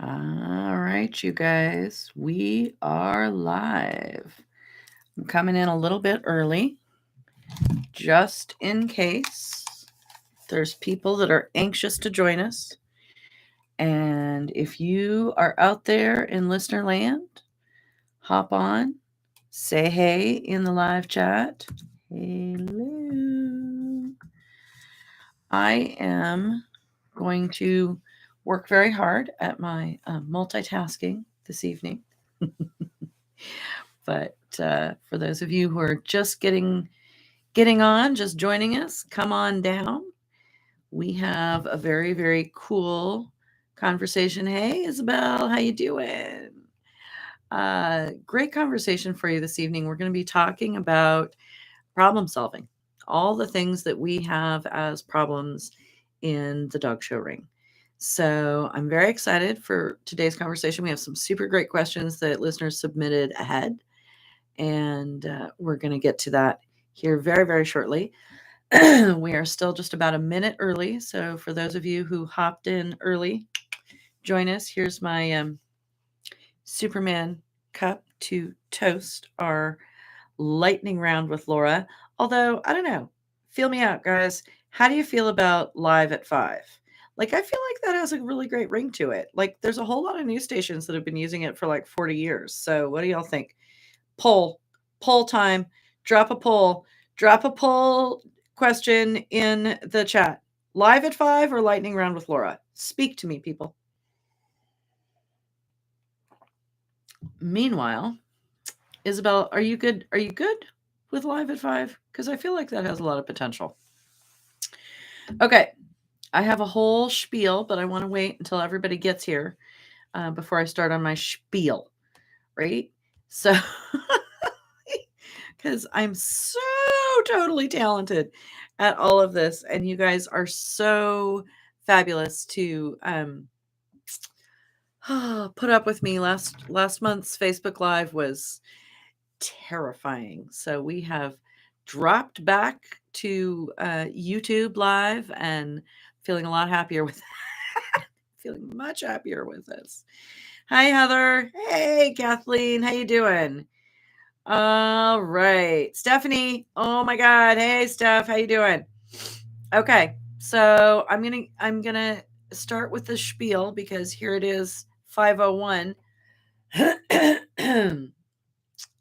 All right, you guys, we are live. I'm coming in a little bit early just in case there's people that are anxious to join us. And if you are out there in listener land, hop on, say hey in the live chat. Hello. I am going to work very hard at my multitasking this evening. But for those of you who are just getting on, just joining us, come on down. We have a very, very cool conversation. Hey, Isabel, how you doing? Great conversation for you this evening. We're going to be talking about problem solving, all the things that we have as problems in the dog show ring. So I'm very excited for today's conversation. We have some super great questions that listeners submitted ahead, and we're going to get to that here very, very shortly. We are still just about a minute early. So for those of you who hopped in early, join us. Here's my Superman cup to toast our lightning round with Laura. Although, I don't know, feel me out, guys. How do you feel about live at 5? Like, I feel like that has a really great ring to it. Like, there's a whole lot of news stations that have been using it for like 40 years. So, what do y'all think? Poll time. Drop a poll question in the chat. Live at 5 or lightning round with Laura? Speak to me, people. Meanwhile, Isabel, are you good? Are you good with live at 5? Because I feel like that has a lot of potential. Okay, I have a whole spiel, but I want to wait until everybody gets here before I start on my spiel, right? So, because I'm so totally talented at all of this, and you guys are so fabulous to put up with me. Last month's Facebook Live was terrifying, so we have dropped back to YouTube Live and feeling a lot happier with feeling much happier with this. Hi, Heather. Hey, Kathleen. How you doing? All right. Stephanie. Oh my God. Hey, Steph. How you doing? Okay. So I'm gonna start with the spiel because here it is, 5:01.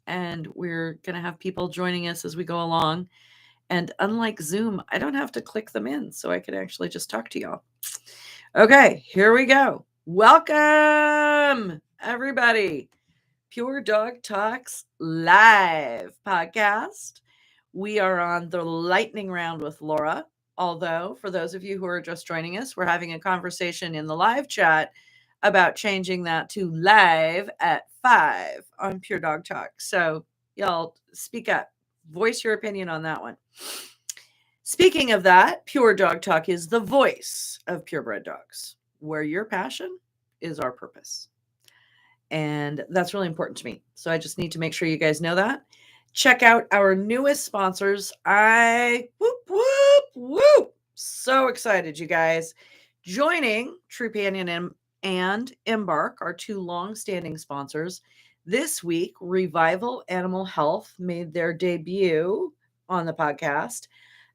And we're gonna have people joining us as we go along. And unlike Zoom, I don't have to click them in, so I can actually just talk to y'all. Okay, here we go. Welcome, everybody. Pure Dog Talks live podcast. We are on the lightning round with Laura. Although, for those of you who are just joining us, we're having a conversation in the live chat about changing that to live at 5 on Pure Dog Talk. So, y'all speak up, voice your opinion on that one. Speaking of that, Pure Dog Talk is the voice of purebred dogs, where your passion is our purpose. And that's really important to me. So I just need to make sure you guys know that. Check out our newest sponsors. So excited, you guys. Joining Trupanion and Embark, our two long-standing sponsors. This week, Revival Animal Health made their debut on the podcast.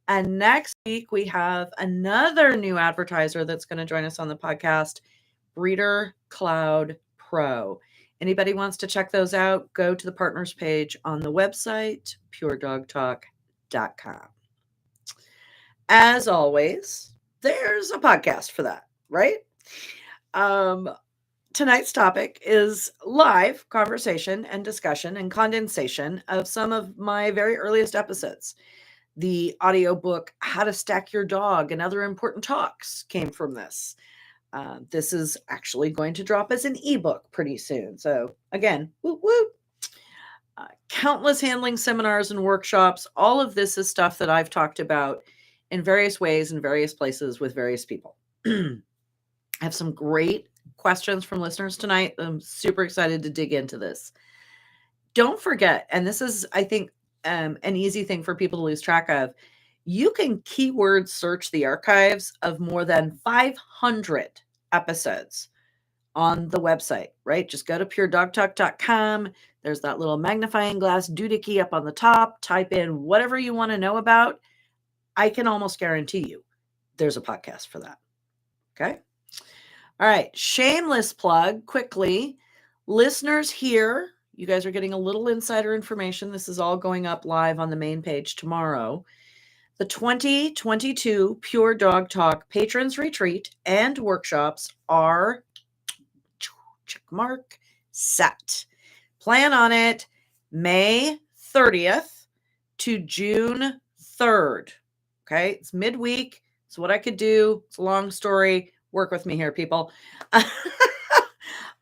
And next week, we have another new advertiser that's going to join us on the podcast, Breeder Cloud Pro. Anybody wants to check those out, go to the partners page on the website, puredogtalk.com. As always, there's a podcast for that, right? Tonight's topic is live conversation and discussion and condensation of some of my very earliest episodes. The audiobook, How to Stack Your Dog and Other Important Talks, came from this. This is actually going to drop as an ebook pretty soon. So again, whoop, whoop. Countless handling seminars and workshops. All of this is stuff that I've talked about in various ways in various places with various people. I have some great questions from listeners tonight. I'm super excited to dig into this. Don't forget, and this is, I think, an easy thing for people to lose track of. You can keyword search the archives of more than 500 episodes on the website, right? Just go to puredogtalk.com. There's that little magnifying glass doohickey up on the top. Type in whatever you want to know about. I can almost guarantee you there's a podcast for that. Okay. All right. Shameless plug quickly. Listeners here, you guys are getting a little insider information. This is all going up live on the main page tomorrow. The 2022 Pure Dog Talk Patrons Retreat and workshops are check mark set. Plan on it May 30th to June 3rd. Okay, it's midweek. It's what I could do. It's a long story. Work with me here, people.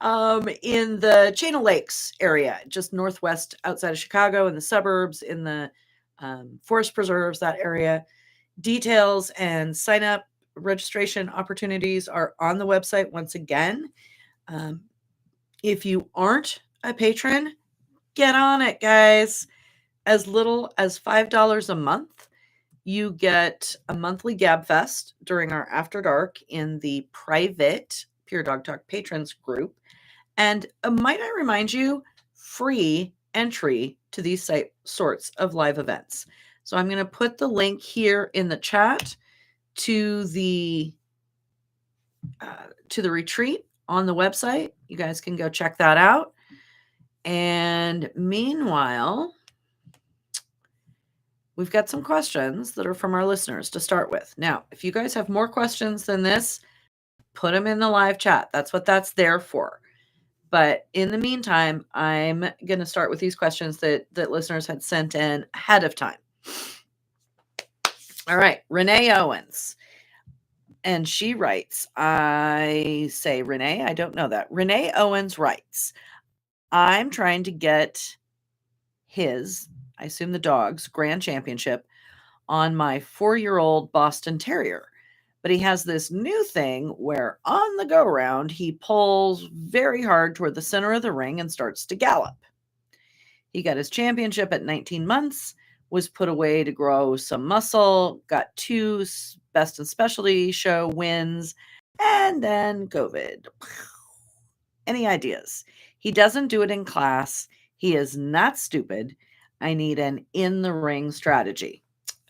In the Chain of Lakes area, just northwest outside of Chicago, in the suburbs, in the forest preserves, that area. Details and sign up registration opportunities are on the website once again. If you aren't a patron, get on it, guys. As little as $5 a month, you get a monthly Gab Fest during our After Dark in the private Pure Dog Talk patrons group. And might I remind you, free entry to these sorts of live events. So I'm going to put the link here in the chat to the retreat on the website. You guys can go check that out. And meanwhile, we've got some questions that are from our listeners to start with. Now, if you guys have more questions than this, put them in the live chat. That's what that's there for. But in the meantime, I'm going to start with these questions that listeners had sent in ahead of time. All right, Renee Owens. And she writes, I say Renee, I don't know that. Renee Owens writes, I'm trying to get his, I assume the dog's, grand championship on my 4-year-old Boston Terrier. But he has this new thing where on the go round, he pulls very hard toward the center of the ring and starts to gallop. He got his championship at 19 months, was put away to grow some muscle, got 2 best in specialty show wins, and then COVID. Any ideas? He doesn't do it in class. He is not stupid. I need an in the ring strategy.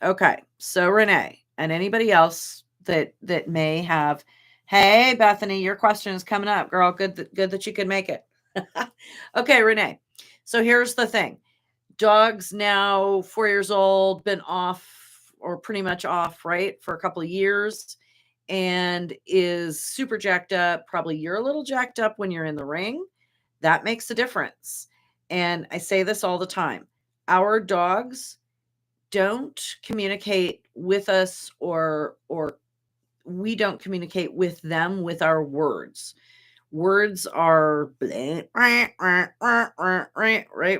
Okay, so Renee and anybody else that may have, hey Bethany, your question is coming up, girl. Good that you could make it. Okay, Renee. So here's the thing. Dog's now 4 years old, been off or pretty much off, right, for a couple of years, and is super jacked up. Probably you're a little jacked up when you're in the ring. That makes a difference. And I say this all the time. Our dogs don't communicate with us or we don't communicate with them with our words. Words are right?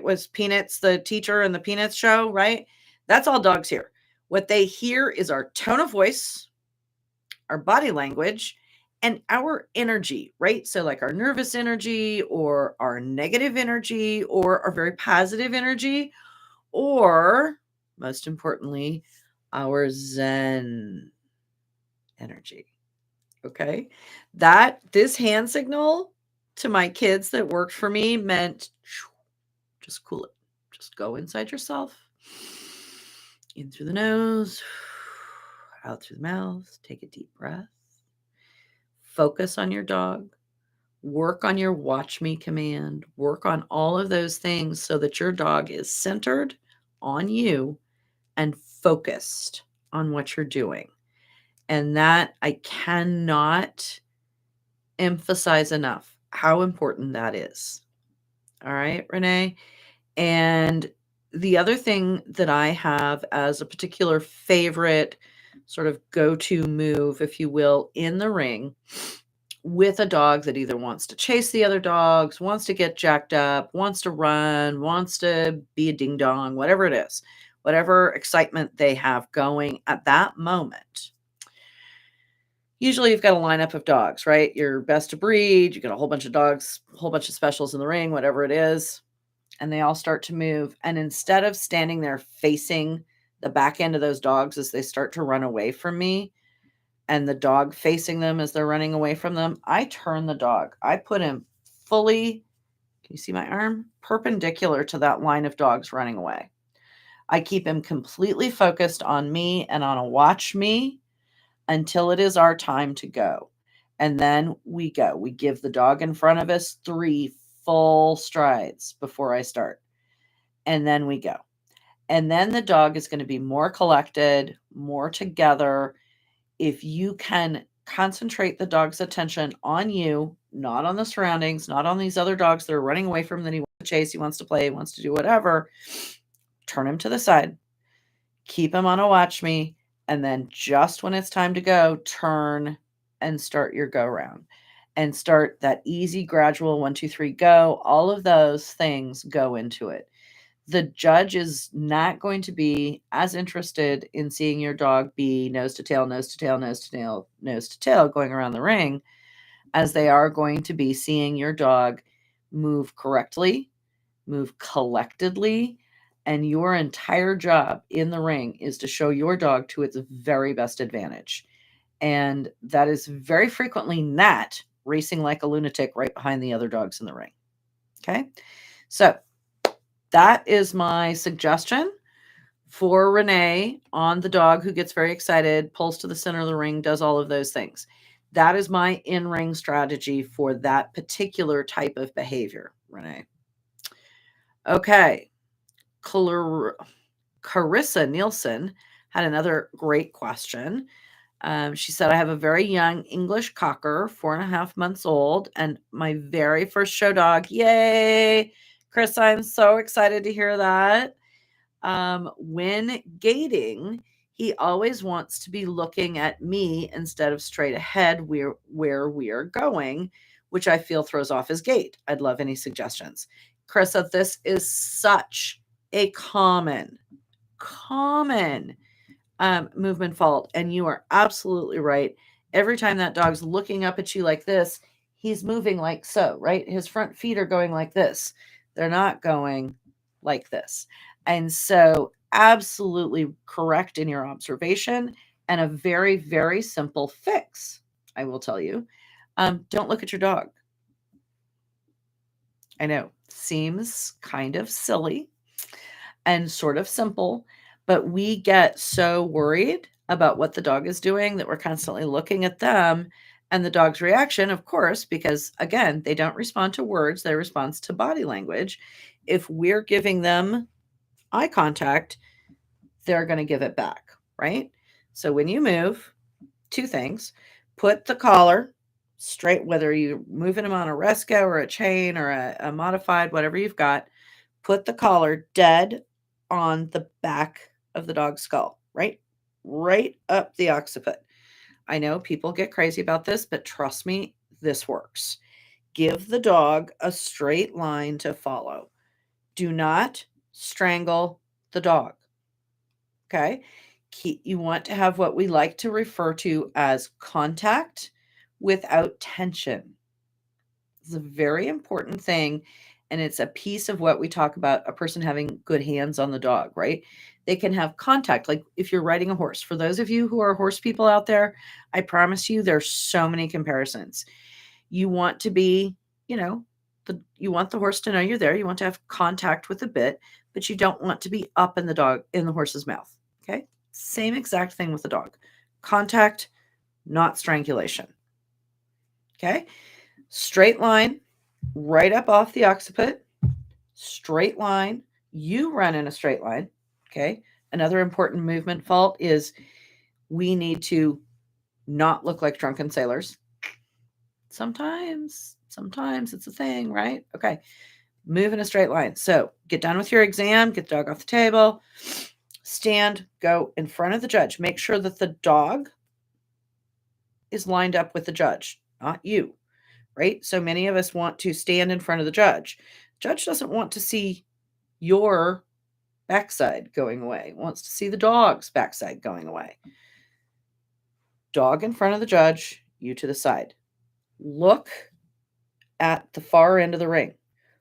Was Peanuts the teacher in the Peanuts show, right? That's all dogs hear. What they hear is our tone of voice, our body language, and our energy, right? So like our nervous energy or our negative energy or our very positive energy, or most importantly, our Zen energy. Okay. This hand signal to my kids that worked for me meant just cool it. Just go inside yourself. In through the nose, out through the mouth. Take a deep breath. Focus on your dog. Work on your watch me command. Work on all of those things so that your dog is centered on you and focused on what you're doing. And that I cannot emphasize enough how important that is. All right, Renee. And the other thing that I have as a particular favorite sort of go-to move, if you will, in the ring with a dog that either wants to chase the other dogs, wants to get jacked up, wants to run, wants to be a ding dong, whatever it is, whatever excitement they have going at that moment. Usually you've got a lineup of dogs, right? Your best of breed, you got a whole bunch of dogs, a whole bunch of specials in the ring, whatever it is, and they all start to move. And instead of standing there facing the back end of those dogs as they start to run away from me, and the dog facing them as they're running away from them, I turn the dog. I put him fully, can you see my arm? Perpendicular to that line of dogs running away. I keep him completely focused on me and on a watch me until it is our time to go. And then we go. We give the dog in front of us 3 full strides before I start. And then we go. And then the dog is going to be more collected, more together. If you can concentrate the dog's attention on you, not on the surroundings, not on these other dogs that are running away from him that he wants to chase, he wants to play, he wants to do whatever, turn him to the side, keep him on a watch me, and then just when it's time to go, turn and start your go round and start that easy, gradual 1, 2, 3, go. All of those things go into it. The judge is not going to be as interested in seeing your dog be nose to tail, nose to tail, nose to tail, nose to tail going around the ring as they are going to be seeing your dog move correctly, move collectedly, and your entire job in the ring is to show your dog to its very best advantage. And that is very frequently not racing like a lunatic right behind the other dogs in the ring. Okay. So that is my suggestion for Renee on the dog who gets very excited, pulls to the center of the ring, does all of those things. That is my in-ring strategy for that particular type of behavior, Renee. Okay. Carissa Nielsen had another great question. She said, I have a very young English cocker, 4.5 months old, and my very first show dog. Yay! Chris, I'm so excited to hear that. When gating, he always wants to be looking at me instead of straight ahead where we are going, which I feel throws off his gait. I'd love any suggestions. Carissa, this is such a common movement fault. And you are absolutely right. Every time that dog's looking up at you like this, he's moving like so, right? His front feet are going like this. They're not going like this. And so absolutely correct in your observation and a very, very simple fix, I will tell you. Don't look at your dog. I know, seems kind of silly and sort of simple, but we get so worried about what the dog is doing that we're constantly looking at them and the dog's reaction, of course, because again, they don't respond to words, they respond to body language. If we're giving them eye contact, they're going to give it back, right? So when you move, 2 things, put the collar straight, whether you're moving them on a rescue or a chain or a modified, whatever you've got, put the collar dead on the back of the dog's skull, right up the occiput. I know people get crazy about this, but trust me, this works. Give the dog a straight line to follow. Do not strangle the dog. Okay. You want to have what we like to refer to as contact without tension. It's a very important thing. And it's a piece of what we talk about a person having good hands on the dog, right? They can have contact. Like if you're riding a horse, for those of you who are horse people out there, I promise you there's so many comparisons. You want to be, you want the horse to know you're there. You want to have contact with the bit, but you don't want to be up in the horse's mouth. Okay. Same exact thing with the dog. Contact, not strangulation. Okay. Straight line, right up off the occiput, straight line. You run in a straight line. Okay. Another important movement fault is we need to not look like drunken sailors. Sometimes it's a thing, right? Okay. Move in a straight line. So get done with your exam, get the dog off the table, stand, go in front of the judge. Make sure that the dog is lined up with the judge, not you, right? So many of us want to stand in front of the judge. Judge doesn't want to see your backside going away, wants to see the dog's backside going away. Dog in front of the judge, you to the side. Look at the far end of the ring.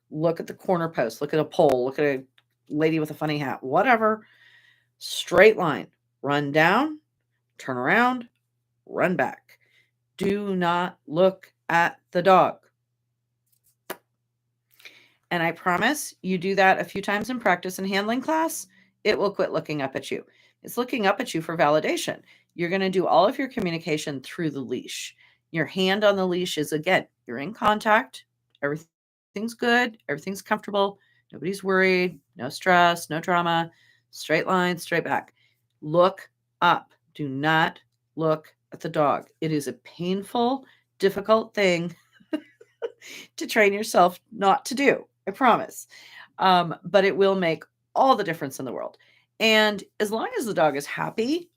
Look at the corner post. Look at a pole. Look at a lady with a funny hat. Whatever. Straight line. Run down. Turn around. run back. Do not look at the dog. And I promise you do that a few times in practice and handling class, it will quit looking up at you. It's looking up at you for validation. You're going to do all of your communication through the leash. Your hand on the leash is, again, you're in contact. Everything's good. Everything's comfortable. Nobody's worried. No stress, no drama. Straight line, straight back. Look up. Do not look at the dog. It is a painful, difficult thing to train yourself not to do. I promise. But it will make all the difference in the world. And as long as the dog is happy,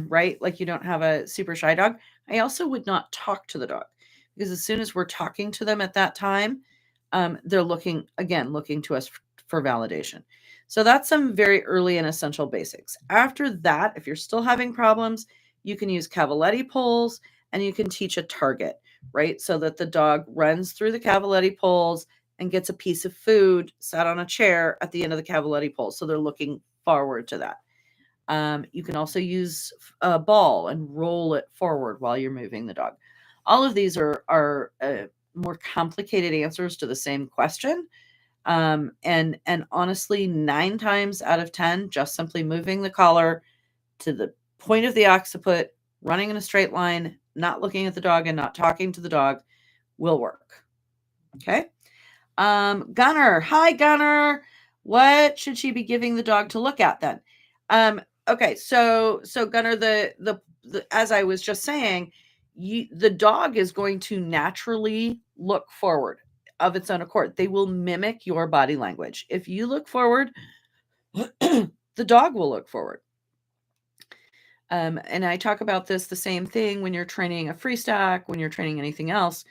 right? Like you don't have a super shy dog, I also would not talk to the dog because as soon as we're talking to them at that time, they're looking to us for validation. So that's some very early and essential basics. After that, if you're still having problems, you can use cavaletti poles and you can teach a target, right? So that the dog runs through the cavaletti poles and gets a piece of food sat on a chair at the end of the cavaletti pole. So they're looking forward to that. You can also use a ball and roll it forward while you're moving the dog. All of these are more complicated answers to the same question. And honestly, 9 times out of 10, just simply moving the collar to the point of the occiput, running in a straight line, not looking at the dog and not talking to the dog will work. Okay. Gunner. Hi, Gunner. What should she be giving the dog to look at then? Okay. So Gunner, the as I was just saying, the dog is going to naturally look forward of its own accord. They will mimic your body language. If you look forward, the dog will look forward. And I talk about this, the same thing when you're training a free stack, when you're training anything else,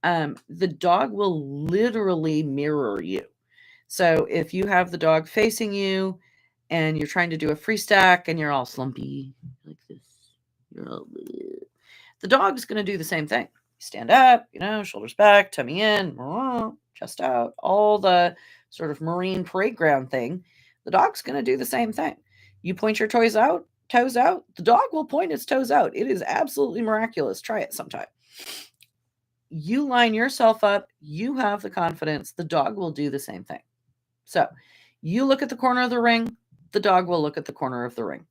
the dog will literally mirror you. So if you have the dog facing you and you're trying to do a free stack and you're all slumpy like this, the dog's going to do the same thing. Stand up, shoulders back, tummy in, chest out, all the sort of marine parade ground thing. The dog's going to do the same thing. You point your toes out, the dog will point its toes out. It is absolutely miraculous. Try it sometime. You line yourself up, you have the confidence, the dog will do the same thing. So you look at the corner of the ring, the dog will look at the corner of the ring.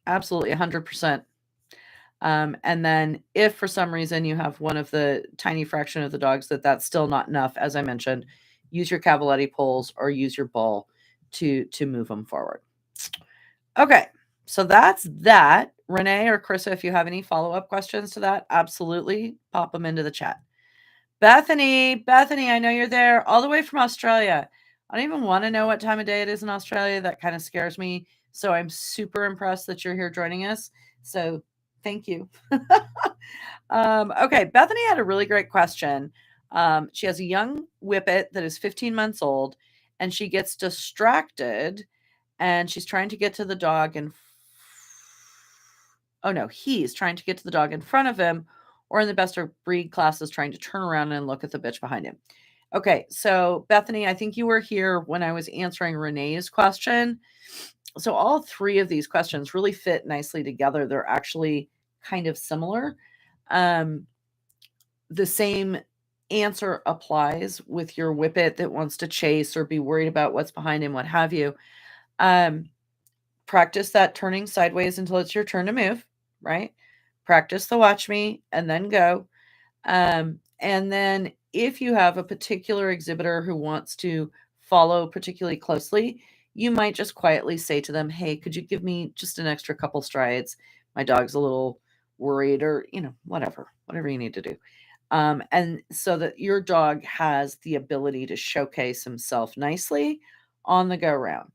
Absolutely 100%. And then if for some reason you have one of the tiny fraction of the dogs that's still not enough, as I mentioned, use your cavaletti poles or use your ball to move them forward. Okay, so that's that. Renee or Carissa, if you have any follow-up questions to that, absolutely pop them into the chat. Bethany, I know you're there all the way from Australia. I don't even want to know what time of day it is in Australia. That kind of scares me. So I'm super impressed that you're here joining us. So thank you. Okay, Bethany had a really great question. She has a young whippet that is 15 months old, and she gets distracted, and she's trying to get to the dog, and he's trying to get to the dog in front of him, or in the best of breed classes, trying to turn around and look at the bitch behind him. Okay, so Bethany, I think you were here when I was answering Renee's question. So all 3 of these questions really fit nicely together. They're actually kind of similar. The same answer applies with your whippet that wants to chase or be worried about what's behind him, what have you. Practice that turning sideways until it's your turn to move, right? Practice the watch me and then go. And then if you have a particular exhibitor who wants to follow particularly closely, you might just quietly say to them, hey, could you give me just an extra couple strides? My dog's a little worried, or, whatever you need to do. And so that your dog has the ability to showcase himself nicely on the go round.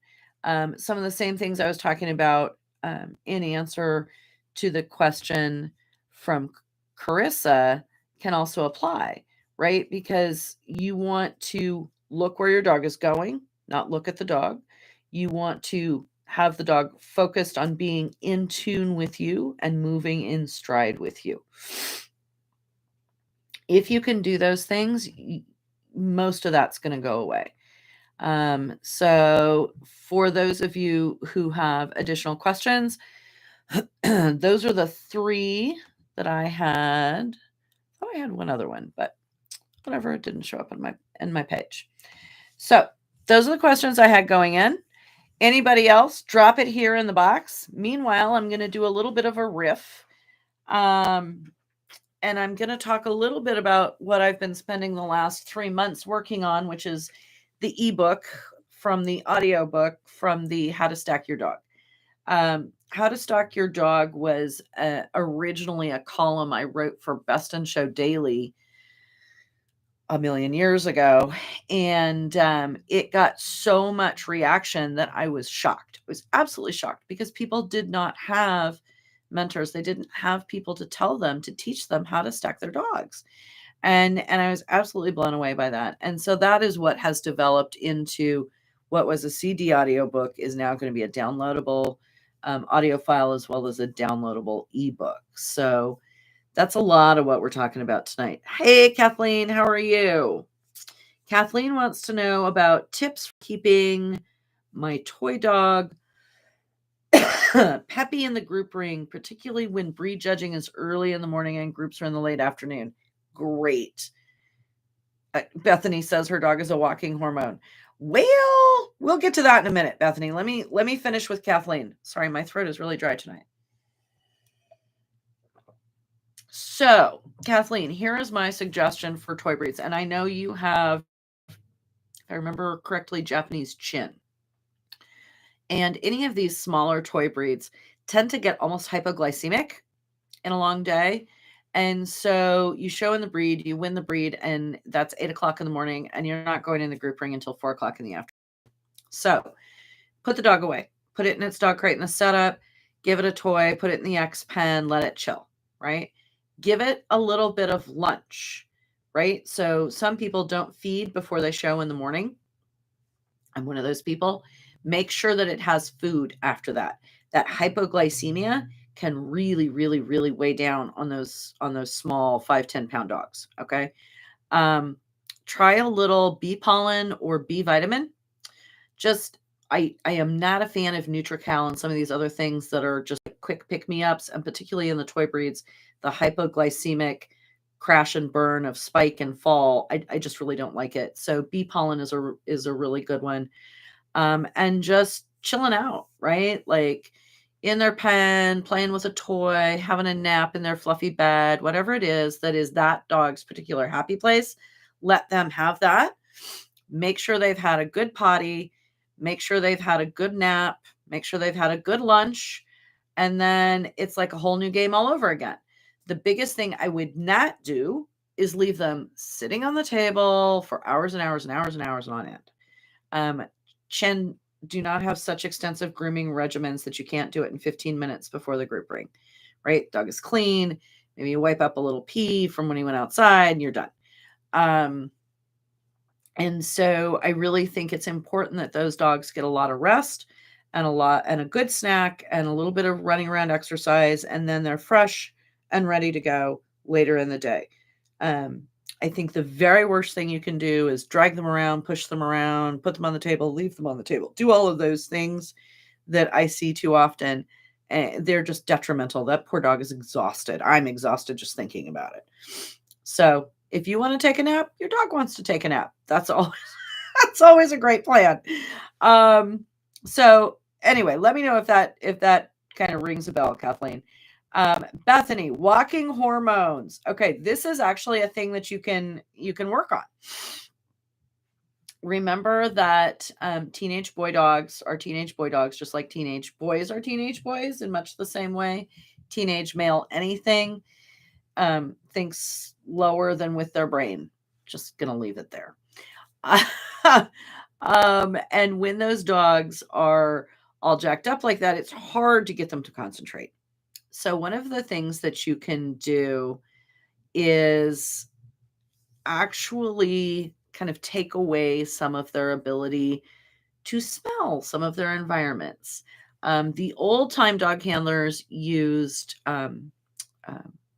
Some of the same things I was talking about in answer to the question from Carissa can also apply, right? Because you want to look where your dog is going, not look at the dog. You want to have the dog focused on being in tune with you and moving in stride with you. If you can do those things, most of that's going to go away. So for those of you who have additional questions, those are the 3 that I had. Oh, I had one other one, but whatever, it didn't show up in my page. So those are the questions I had going in. Anybody else, drop it here in the box. Meanwhile, I'm going to do a little bit of a riff. And I'm going to talk a little bit about what I've been spending the last 3 months working on, which is the ebook from the audiobook from the How to Stack Your Dog. How to Stack Your Dog was originally a column I wrote for Best in Show Daily a million years ago, and it got so much reaction that I was shocked. I was absolutely shocked because people did not have mentors. They didn't have people to tell them, to teach them how to stack their dogs. And I was absolutely blown away by that. And so that is what has developed into what was a CD audiobook is now going to be a downloadable audio file as well as a downloadable ebook. So that's a lot of what we're talking about tonight. Hey, Kathleen, how are you? Kathleen wants to know about tips for keeping my toy dog peppy in the group ring, particularly when breed judging is early in the morning and groups are in the late afternoon. Great. Bethany says her dog is a walking hormone. Well, we'll get to that in a minute, Bethany. Let me finish with Kathleen. Sorry, my throat is really dry tonight. So, Kathleen, here is my suggestion for toy breeds. And I know you have, if I remember correctly, Japanese chin. And any of these smaller toy breeds tend to get almost hypoglycemic in a long day. And so you show in the breed, you win the breed, and that's 8 o'clock in the morning, and you're not going in the group ring until 4 o'clock in the afternoon. So put the dog away, put it in its dog crate in the setup, give it a toy, put it in the X pen, let it chill, right? Give it a little bit of lunch, right? So some people don't feed before they show in the morning. I'm one of those people. Make sure that it has food after that. That hypoglycemia can really, really, really weigh down on those small 5-10 pound dogs. Okay. Try a little bee pollen or bee vitamin. Just I am not a fan of NutriCal and some of these other things that are just quick pick-me-ups, and particularly in the toy breeds, the hypoglycemic crash and burn of spike and fall. I just really don't like it. So bee pollen is a really good one. And just chilling out, right? Like in their pen, playing with a toy, having a nap in their fluffy bed, whatever it is that is that dog's particular happy place, let them have that. Make sure they've had a good potty, make sure they've had a good nap, make sure they've had a good lunch, and then it's like a whole new game all over again. The biggest thing I would not do is leave them sitting on the table for hours and hours and hours and hours on end. Chen do not have such extensive grooming regimens that you can't do it in 15 minutes before the group ring, right? Dog is clean. Maybe you wipe up a little pee from when he went outside and you're done. And so I really think it's important that those dogs get a lot of rest and a good snack and a little bit of running around exercise, and then they're fresh and ready to go later in the day. I think the very worst thing you can do is drag them around, push them around, put them on the table, leave them on the table, do all of those things that I see too often. And they're just detrimental. That poor dog is exhausted. I'm exhausted just thinking about it. So if you want to take a nap, your dog wants to take a nap. That's always a great plan. So anyway, let me know if that kind of rings a bell, Kathleen. Bethany, walking hormones. Okay, this is actually a thing that you can work on. Remember that teenage boy dogs are teenage boy dogs, just like teenage boys are teenage boys in much the same way. Teenage male anything thinks lower than with their brain. Just gonna leave it there. And when those dogs are all jacked up like that, it's hard to get them to concentrate. So one of the things that you can do is actually kind of take away some of their ability to smell some of their environments. The old time dog handlers used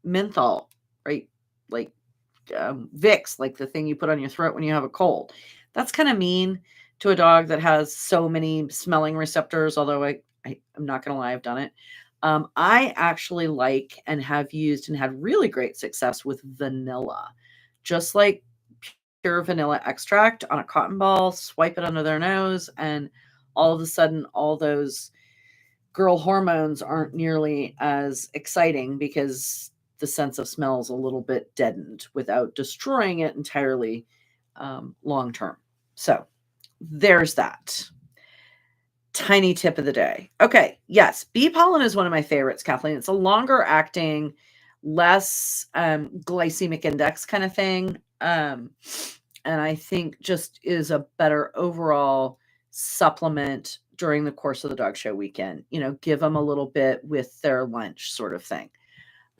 menthol, right? Like Vicks, like the thing you put on your throat when you have a cold. That's kind of mean to a dog that has so many smelling receptors, although I'm not going to lie, I've done it. I actually like and have used and had really great success with vanilla, just like pure vanilla extract on a cotton ball, swipe it under their nose, and all of a sudden, all those girl hormones aren't nearly as exciting because the sense of smell is a little bit deadened without destroying it entirely long term. So there's that. Tiny tip of the day. Okay, yes, bee pollen is one of my favorites, Kathleen. It's a longer acting, less glycemic index kind of thing. And I think just is a better overall supplement during the course of the dog show weekend. You know, give them a little bit with their lunch sort of thing.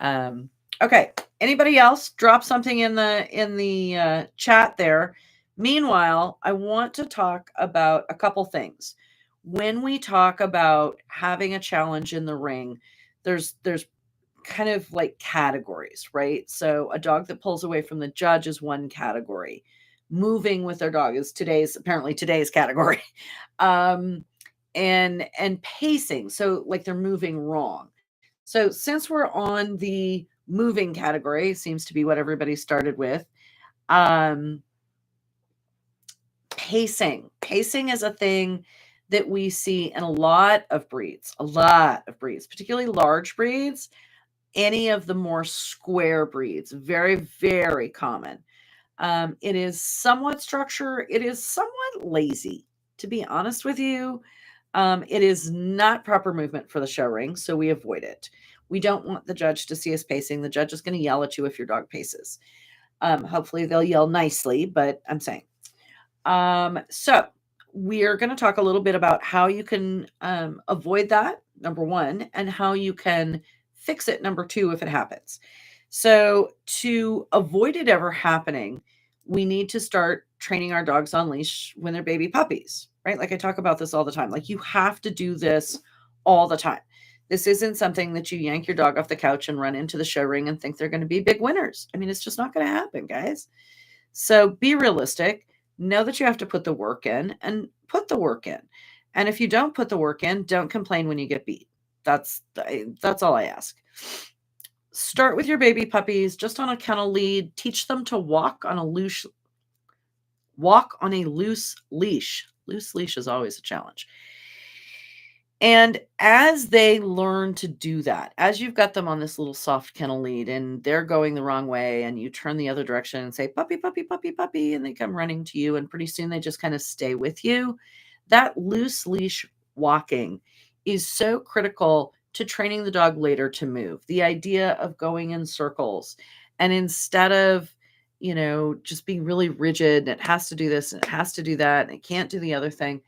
Um, okay, anybody else drop something in the chat there. Meanwhile, I want to talk about a couple things. When we talk about having a challenge in the ring, there's kind of like categories, right? So a dog that pulls away from the judge is one category. Moving with their dog is apparently today's category. And pacing, so like they're moving wrong. So since we're on the moving category, seems to be what everybody started with. Um, Pacing is a thing that we see in a lot of breeds, particularly large breeds, any of the more square breeds, very, very common. It is somewhat structured. It is somewhat lazy, to be honest with you. It is not proper movement for the show ring, so we avoid it. We don't want the judge to see us pacing. The judge is going to yell at you if your dog paces. Hopefully, they'll yell nicely, but I'm saying. So we are going to talk a little bit about how you can avoid that, number one, and how you can fix it, number two, if it happens. So to avoid it ever happening, we need to start training our dogs on leash when they're baby puppies, right? Like I talk about this all the time. Like you have to do this all the time. This isn't something that you yank your dog off the couch and run into the show ring and think they're going to be big winners. I mean, it's just not going to happen, guys. So be realistic. Know that you have to put the work in and put the work in. And if you don't put the work in, don't complain when you get beat. That's all I ask. Start with your baby puppies just on a kennel lead. Teach them to walk on a loose leash. Loose leash is always a challenge. And as they learn to do that, as you've got them on this little soft kennel lead and they're going the wrong way and you turn the other direction and say, puppy, puppy, puppy, puppy, and they come running to you and pretty soon they just kind of stay with you. That loose leash walking is so critical to training the dog later to move. The idea of going in circles and instead of, just being really rigid, it has to do this and it has to do that and it can't do the other thing.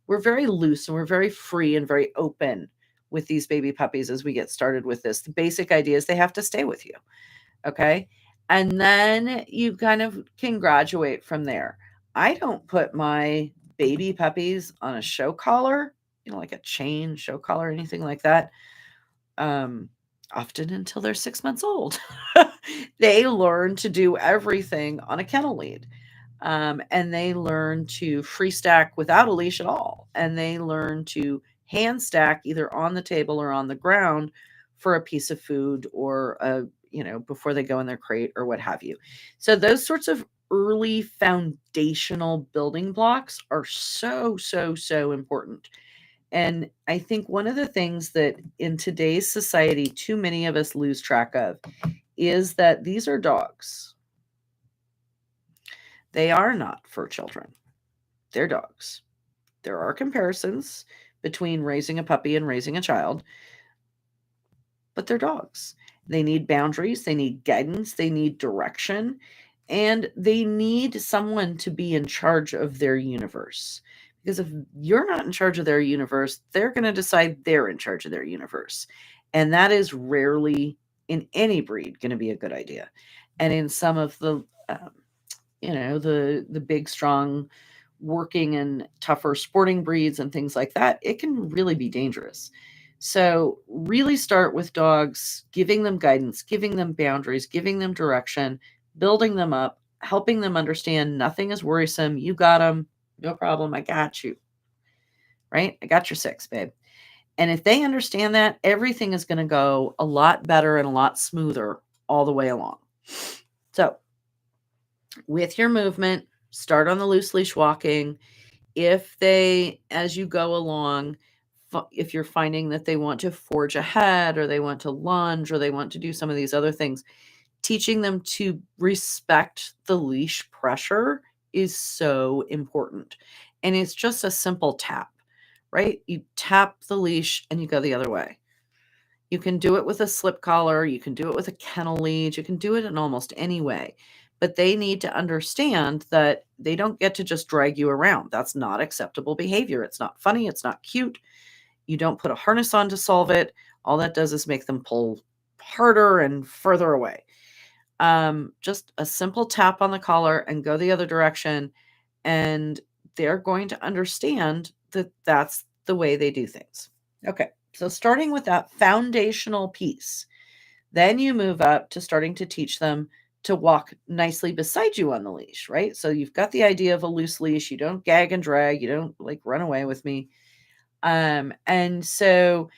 We're very loose and we're very free and very open with these baby puppies as we get started with this. The basic idea is they have to stay with you. Okay. And then you kind of can graduate from there. I don't put my baby puppies on a show collar, like a chain show collar or anything like that. Often until they're 6 months old. They learn to do everything on a kennel lead. And they learn to free stack without a leash at all. And they learn to hand stack either on the table or on the ground for a piece of food or before they go in their crate or what have you. So those sorts of early foundational building blocks are so, so, so important. And I think one of the things that in today's society, too many of us lose track of is that these are dogs. They are not for children. They're dogs. There are comparisons between raising a puppy and raising a child, but they're dogs. They need boundaries, they need guidance, they need direction, and they need someone to be in charge of their universe. Because if you're not in charge of their universe, they're going to decide they're in charge of their universe. And that is rarely in any breed going to be a good idea. And in some of the the big, strong, working and tougher sporting breeds and things like that, it can really be dangerous. So really start with dogs, giving them guidance, giving them boundaries, giving them direction, building them up, helping them understand nothing is worrisome. You got them. No problem. I got you. Right? I got your 6, babe. And if they understand that, everything is going to go a lot better and a lot smoother all the way along. So, with your movement, start on the loose leash walking. If they, as you go along, if you're finding that they want to forge ahead or they want to lunge or they want to do some of these other things, teaching them to respect the leash pressure is so important. And it's just a simple tap, right? You tap the leash and you go the other way. You can do it with a slip collar, you can do it with a kennel lead, you can do it in almost any way. But they need to understand that they don't get to just drag you around. That's not acceptable behavior. It's not funny, it's not cute. You don't put a harness on to solve it. All that does is make them pull harder and further away. Just a simple tap on the collar and go the other direction, and they're going to understand that that's the way they do things. Okay, so starting with that foundational piece, then you move up to starting to teach them to walk nicely beside you on the leash, right? So you've got the idea of a loose leash. You don't gag and drag. You don't like run away with me. And so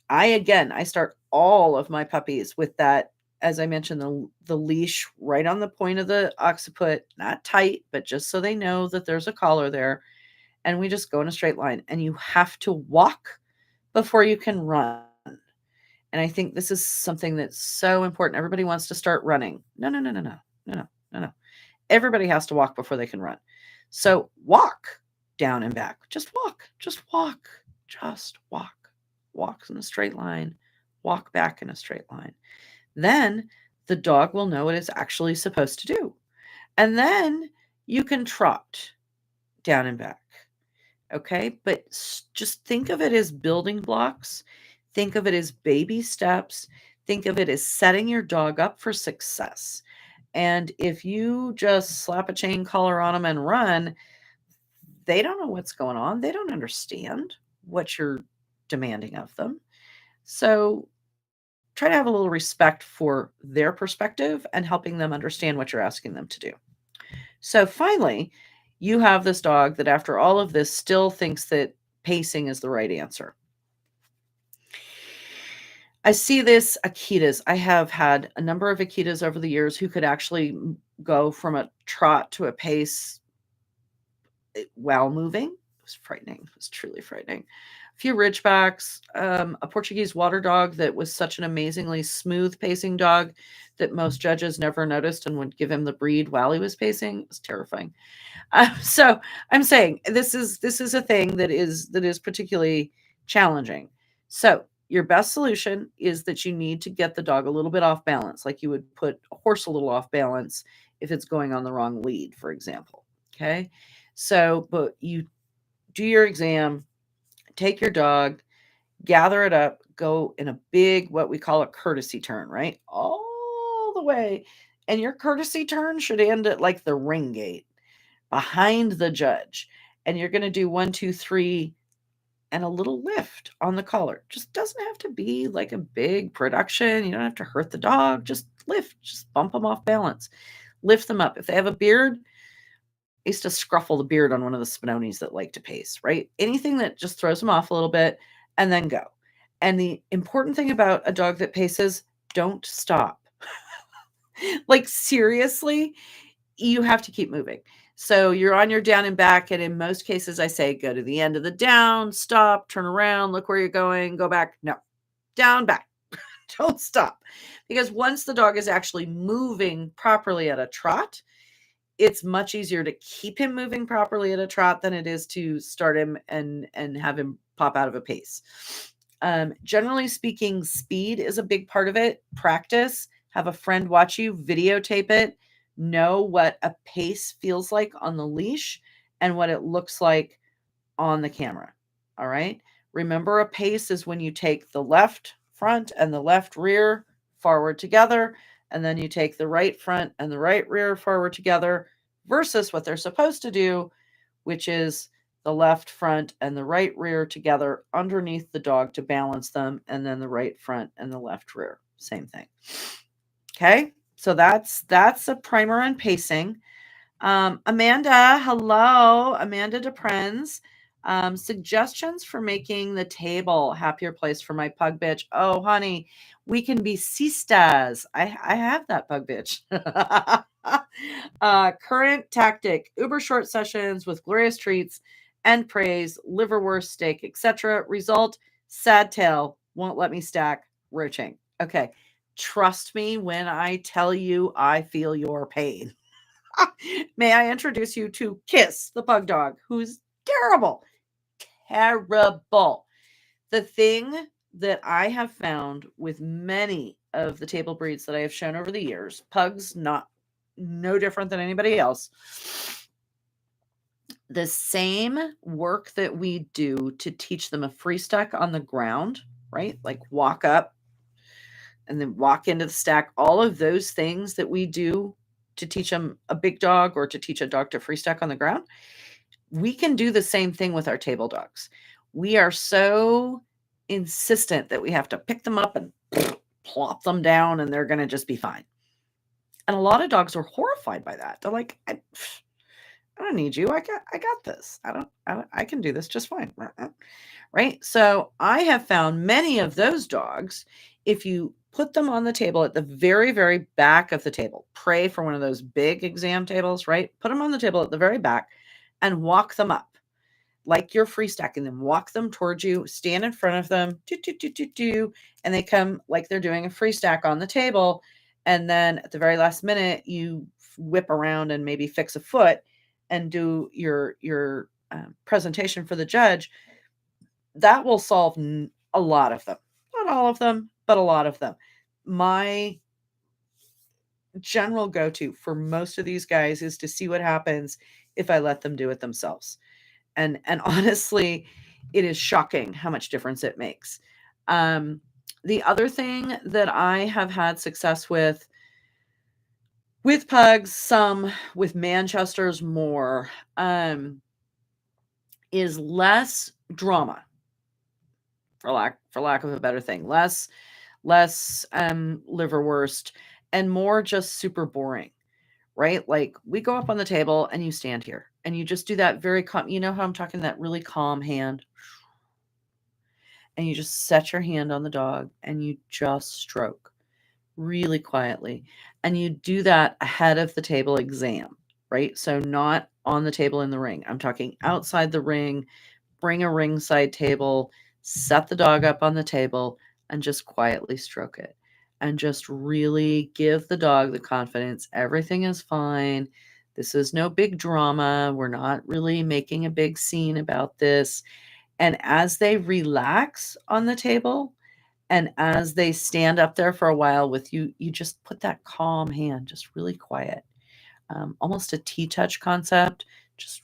I start all of my puppies with that, as I mentioned, the leash right on the point of the occiput, not tight, but just so they know that there's a collar there. And we just go in a straight line. And you have to walk before you can run. And I think this is something that's so important. Everybody wants to start running. No, no, no, no, no, no, no, no, no. Everybody has to walk before they can run. So walk down and back. Just walk. Just walk. Just walk. Walk in a straight line. Walk back in a straight line. Then the dog will know what it's actually supposed to do. And then you can trot down and back. Okay. But just think of it as building blocks. Think of it as baby steps. Think of it as setting your dog up for success. And if you just slap a chain collar on them and run, they don't know what's going on. They don't understand what you're demanding of them. So try to have a little respect for their perspective and helping them understand what you're asking them to do. So finally, you have this dog that after all of this still thinks that pacing is the right answer. I see this Akitas. I have had a number of Akitas over the years who could actually go from a trot to a pace while moving. It was frightening. It was truly frightening. A few Ridgebacks, a Portuguese water dog that was such an amazingly smooth pacing dog that most judges never noticed and would give him the breed while he was pacing. It was terrifying. So I'm saying this is a thing that is particularly challenging. So your best solution is that you need to get the dog a little bit off balance, like you would put a horse a little off balance if it's going on the wrong lead, for example. Okay. So, but you do your exam, take your dog, gather it up, go in a big, what we call a courtesy turn, right? All the way. And your courtesy turn should end at like the ring gate behind the judge. And you're going to do 1, 2, 3, and a little lift on the collar. Just doesn't have to be like a big production. You don't have to hurt the dog. Just lift, just bump them off balance. Lift them up. If they have a beard, I used to scruffle the beard on one of the Spinonis that like to pace, right? Anything that just throws them off a little bit and then go. And the important thing about a dog that paces, don't stop. Like seriously, you have to keep moving. So you're on your down and back. And in most cases, I say go to the end of the down, stop, turn around, look where you're going, go back. No, down, back. Don't stop. Because once the dog is actually moving properly at a trot, it's much easier to keep him moving properly at a trot than it is to start him and have him pop out of a pace. Generally speaking, speed is a big part of it. Practice, have a friend watch you, videotape it, know what a pace feels like on the leash and what it looks like on the camera. All right. Remember, a pace is when you take the left front and the left rear forward together, and then you take the right front and the right rear forward together versus what they're supposed to do, which is the left front and the right rear together underneath the dog to balance them, and then the right front and the left rear. Same thing. Okay. So that's a primer on pacing. Amanda, hello. Amanda DePrenz. Suggestions for making the table a happier place for my pug bitch. Oh, honey, we can be sistas. I have that pug bitch. Current tactic: uber short sessions with glorious treats and praise, liverwurst steak, etc. Result: sad tail, won't let me stack, roaching. Okay, trust me when I tell you I feel your pain. May I introduce you to Kiss, the pug dog, who's terrible. Terrible. The thing that I have found with many of the table breeds that I have shown over the years, pugs not no different than anybody else. The same work that we do to teach them a free stack on the ground, right? Like walk up and then walk into the stack, all of those things that we do to teach them a big dog or to teach a dog to free stack on the ground, we can do the same thing with our table dogs. We are so insistent that we have to pick them up and plop them down and they're going to just be fine. And a lot of dogs are horrified by that. They're like, I don't need you. I got this. I can do this just fine. Right? So I have found many of those dogs, if you put them on the table at the very, very back of the table, pray for one of those big exam tables, right? Put them on the table at the very back and walk them up like you're free stacking them. Walk them towards you, stand in front of them, and they come like they're doing a free stack on the table. And then at the very last minute, you whip around and maybe fix a foot and do your presentation for the judge. That will solve a lot of them. Not all of them, but a lot of them. My general go-to for most of these guys is to see what happens if I let them do it themselves. And honestly, it is shocking how much difference it makes. The other thing that I have had success with pugs, some with Manchesters more, is less drama, for lack of a better thing, less liverwurst and more just super boring. Right? Like we go up on the table and you stand here and you just do that very calm. You know how I'm talking, that really calm hand, and you just set your hand on the dog and you just stroke really quietly. And you do that ahead of the table exam, right? So not on the table in the ring. I'm talking outside the ring. Bring a ringside table, set the dog up on the table, and just quietly stroke it. And just really give the dog the confidence. Everything is fine. This is no big drama. We're not really making a big scene about this. And as they relax on the table and as they stand up there for a while with you, you just put that calm hand, just really quiet, almost a T-touch concept, just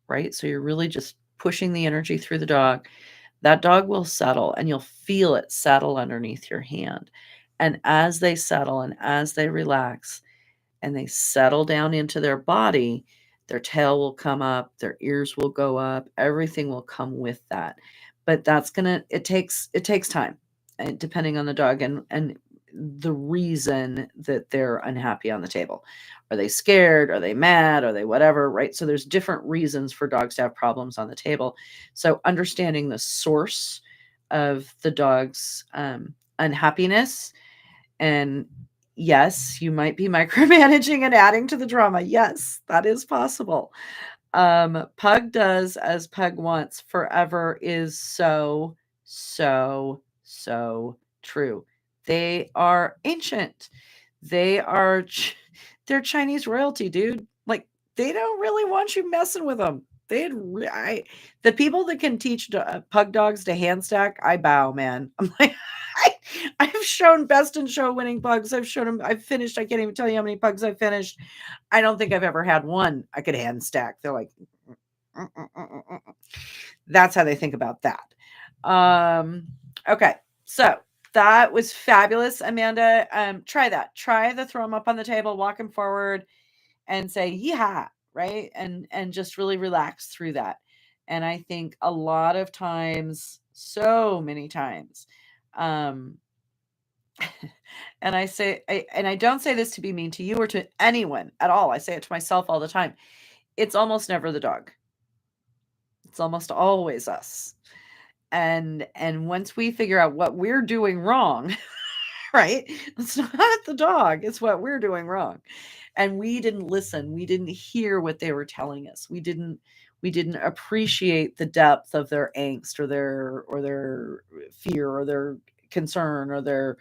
right. So you're really just pushing the energy through the dog. That dog will settle and you'll feel it settle underneath your hand. And as they settle and as they relax and they settle down into their body, their tail will come up, their ears will go up, everything will come with that. But that's it takes time, depending on the dog and the reason that they're unhappy on the table. Are they scared? Are they mad? Are they whatever? Right? So there's different reasons for dogs to have problems on the table. So understanding the source of the dog's unhappiness, and yes, you might be micromanaging and adding to the drama. Yes, that is possible. Pug does as Pug wants forever is so, so, so true. They are ancient. They are they're Chinese royalty, dude. Like they don't really want you messing with them. The people that can teach pug dogs to hand stack, I bow, man. I'm like, I've shown best in show winning pugs. I've shown them. I've finished. I can't even tell you how many pugs I've finished. I don't think I've ever had one I could hand stack. They're like, "Mm, mm, mm, mm, mm." That's how they think about that. Okay, so that was fabulous, Amanda. Try that. Try the throw them up on the table, walk them forward, and say yeah, right, and just really relax through that. And I think a lot of times, so many times, um and I don't say this to be mean to you or to anyone at all. I say it to myself all the time. It's almost never the dog. It's almost always us. And once we figure out what we're doing wrong, right? It's not the dog, it's what we're doing wrong. And we didn't listen. We didn't hear what they were telling us. We didn't appreciate the depth of their angst or their fear or their concern or their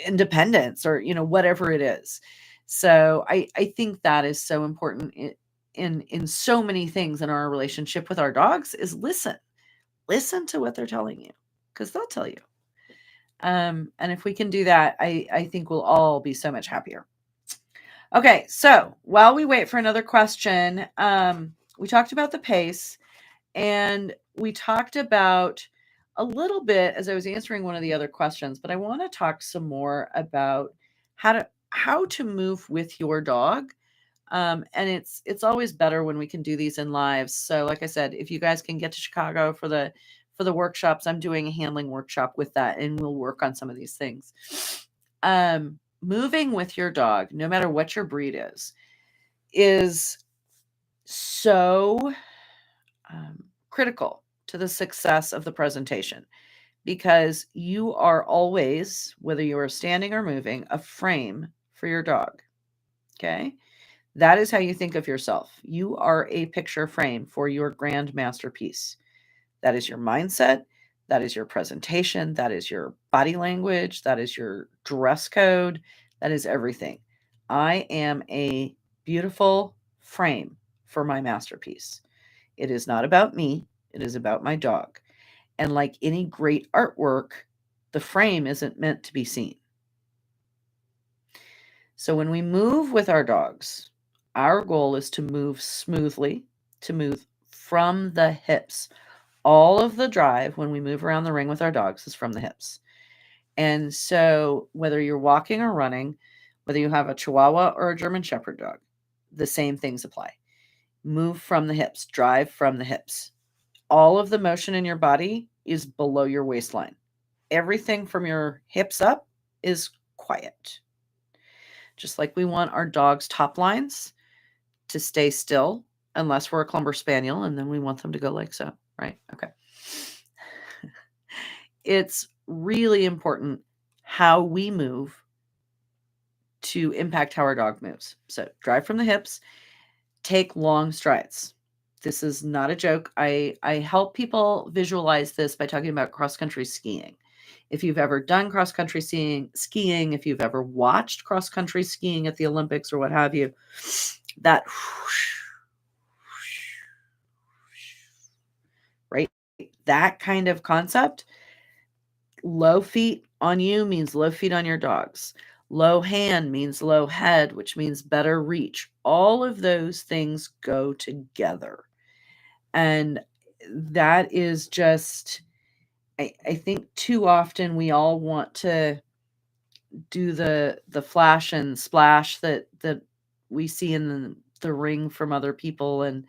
independence or whatever it is. So I think that is so important in so many things in our relationship with our dogs is listen to what they're telling you, because they'll tell you. And if we can do that, I think we'll all be so much happier. Okay, so while we wait for another question, we talked about the pace, and we talked about a little bit as I was answering one of the other questions, but I want to talk some more about how to move with your dog. And it's always better when we can do these in lives. So like I said, if you guys can get to Chicago for the workshops, I'm doing a handling workshop with that, and we'll work on some of these things. Moving with your dog, no matter what your breed is so critical to the success of the presentation, because you are always, whether you are standing or moving, a frame for your dog. Okay. That is how you think of yourself. You are a picture frame for your grand masterpiece. That is your mindset. That is your presentation. That is your body language. That is your dress code. That is everything. I am a beautiful frame for my masterpiece. It is not about me. It is about my dog. And like any great artwork, the frame isn't meant to be seen. So when we move with our dogs, our goal is to move smoothly, to move from the hips. All of the drive when we move around the ring with our dogs is from the hips. And so whether you're walking or running, whether you have a Chihuahua or a German Shepherd dog, the same things apply. Move from the hips, drive from the hips. All of the motion in your body is below your waistline. Everything from your hips up is quiet. Just like we want our dogs' top lines to stay still, unless we're a Clumber Spaniel, and then we want them to go like so, right? Okay. It's really important how we move to impact how our dog moves. So drive from the hips, take long strides. This is not a joke. I help people visualize this by talking about cross-country skiing. If you've ever done cross-country skiing, if you've ever watched cross-country skiing at the Olympics or what have you, that right? That kind of concept, low feet on you means low feet on your dogs. Low hand means low head, which means better reach. All of those things go together. And that is just, I think too often we all want to do the flash and splash that we see in the ring from other people. And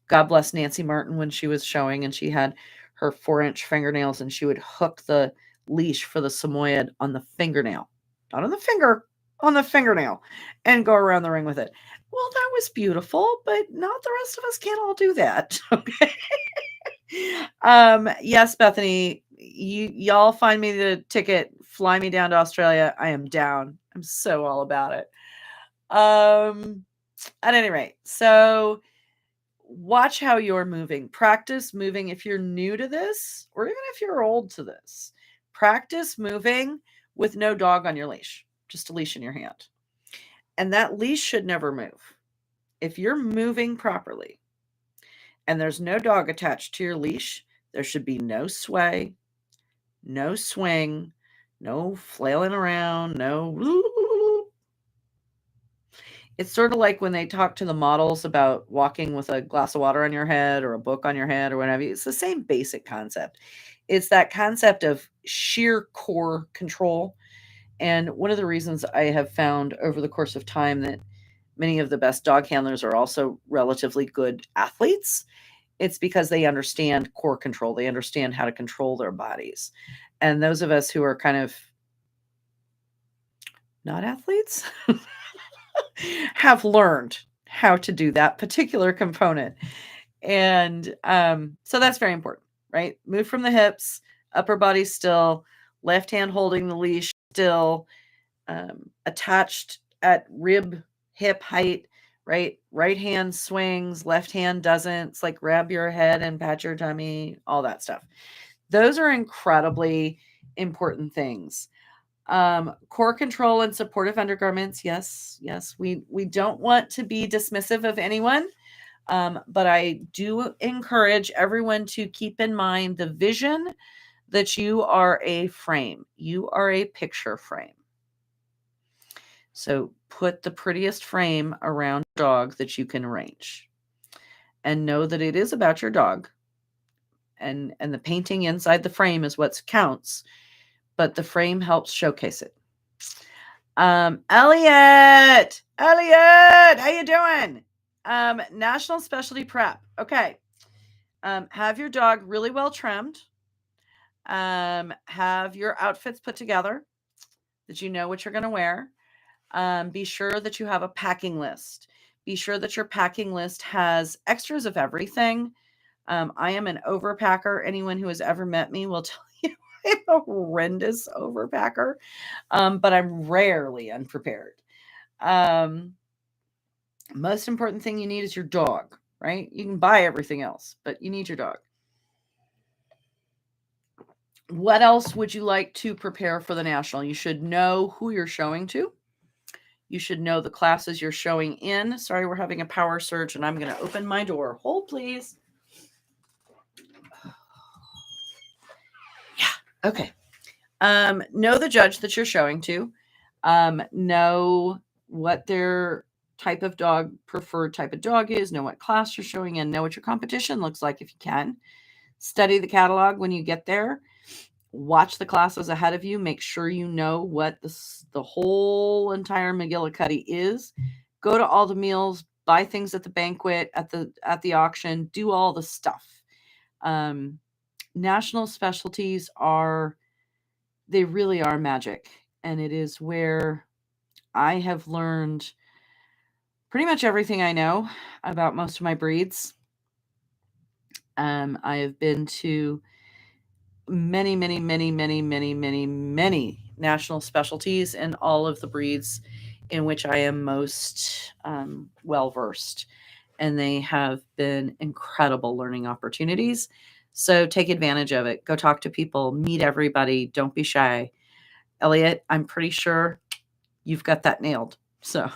God bless Nancy Martin when she was showing and she had her 4-inch fingernails and she would hook the leash for the Samoyed on the fingernail, not on the finger, on the fingernail, and go around the ring with it. Well, that was beautiful, but not the rest of us can't all do that. Okay. Yes, Bethany, y'all find me the ticket, fly me down to Australia. I am down. I'm so all about it. At any rate, so watch how you're moving. Practice moving if you're new to this, or even if you're old to this. Practice moving with no dog on your leash, just a leash in your hand. And that leash should never move. If you're moving properly and there's no dog attached to your leash, there should be no sway, no swing, no flailing around, no. It's sort of like when they talk to the models about walking with a glass of water on your head or a book on your head or whatever. It's the same basic concept. It's that concept of sheer core control. And one of the reasons I have found over the course of time that many of the best dog handlers are also relatively good athletes, it's because they understand core control. They understand how to control their bodies. And those of us who are kind of not athletes have learned how to do that particular component. And so that's very important, right? Move from the hips, upper body still, left hand holding the leash still, attached at rib hip height, right? Right hand swings, left hand doesn't. It's like grab your head and pat your tummy, all that stuff. Those are incredibly important things. Core control and supportive undergarments. Yes, yes. We don't want to be dismissive of anyone. But I do encourage everyone to keep in mind the vision that you are a frame. You are a picture frame. So put the prettiest frame around your dog that you can arrange. And know that it is about your dog. And the painting inside the frame is what counts, but the frame helps showcase it. Elliot, how you doing? National Specialty Prep. Okay. Have your dog really well trimmed. Have your outfits put together that you know what you're going to wear. Be sure that you have a packing list. Be sure that your packing list has extras of everything. I am an overpacker. Anyone who has ever met me will tell you I'm a horrendous overpacker, but I'm rarely unprepared. Most important thing you need is your dog, right? You can buy everything else, but you need your dog. What else would you like to prepare for the national? You should know who you're showing to. You should know the classes you're showing in. Sorry, we're having a power surge and I'm going to open my door. Hold, please. Yeah. Okay. Know the judge that you're showing to. Know what their preferred type of dog is. Know what class you're showing in. Know what your competition looks like if you can. Study the catalog when you get there. Watch the classes ahead of you. Make sure you know what the whole entire McGillicuddy is. Go to all the meals, buy things at the banquet, at the auction, do all the stuff. National specialties they really are magic. And it is where I have learned pretty much everything I know about most of my breeds. I have been to many, many, many, many, many, many, many national specialties and all of the breeds in which I am most well versed. And they have been incredible learning opportunities. So take advantage of it. Go talk to people, meet everybody. Don't be shy. Elliot, I'm pretty sure you've got that nailed. So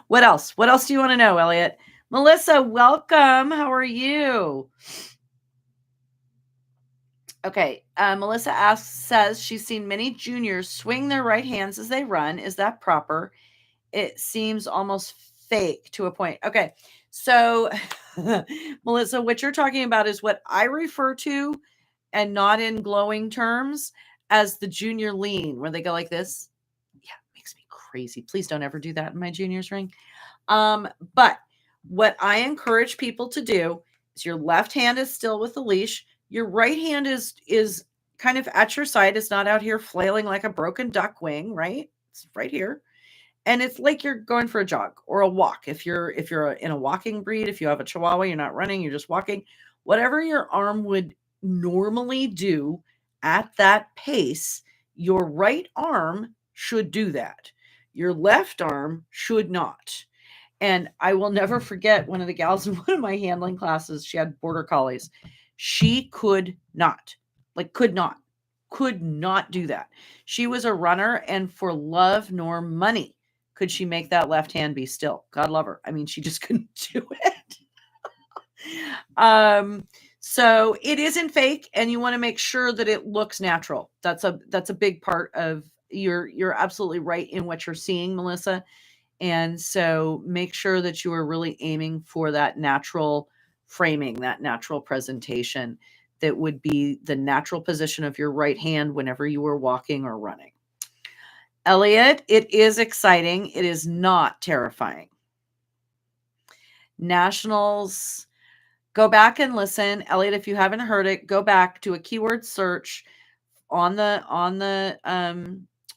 what else? What else do you want to know, Elliot? Melissa, welcome. How are you? Okay. Melissa says she's seen many juniors swing their right hands as they run. Is that proper? It seems almost fake to a point. Okay. So, Melissa, what you're talking about is what I refer to, and not in glowing terms, as the junior lean, where they go like this. Yeah, it makes me crazy. Please don't ever do that in my juniors ring. But what I encourage people to do is your left hand is still with the leash. Your right hand is kind of at your side. It's not out here flailing like a broken duck wing, right? It's right here. And it's like you're going for a jog or a walk. If you're in a walking breed, if you have a Chihuahua, you're not running, you're just walking. Whatever your arm would normally do at that pace, your right arm should do that. Your left arm should not. And I will never forget one of the gals in one of my handling classes. She had border collies. She could not do that. She was a runner, and for love nor money could she make that left hand be still. God love her. I mean, she just couldn't do it. So it isn't fake, and you want to make sure that it looks natural. That's a big part of you're absolutely right in what you're seeing, Melissa. And so make sure that you are really aiming for that natural framing, that natural presentation that would be the natural position of your right hand whenever you were walking or running. Elliot, it is exciting. It is not terrifying. Nationals, go back and listen. Elliot, if you haven't heard it, go back to a keyword search on the